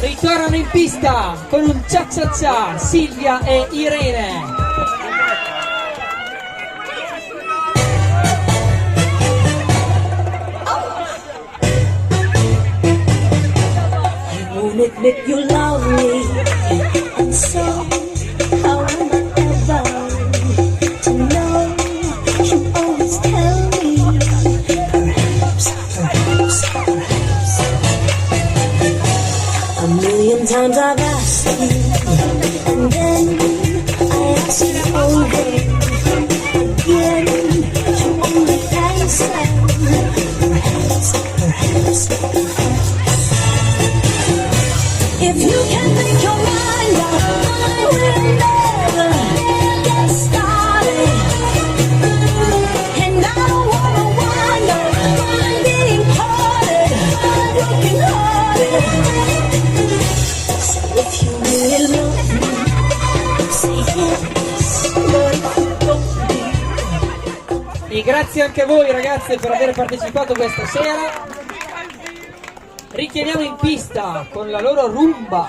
Ritornano in pista con un cia cia cia Silvia e Irene. Admit you love me, and so how am I ever to know? You always tell me, perhaps, perhaps, perhaps. A million times I've asked you, and then I ask you over again. You only answer, perhaps, perhaps, perhaps. If you can make your mind up, I will never get started. And I don't wanna wander, I'm being hearted, I'm broken hearted. So if you really love me, say yes, but if you don't. E grazie anche a voi ragazze per aver partecipato questa sera. Richiamiamo in pista con la loro rumba.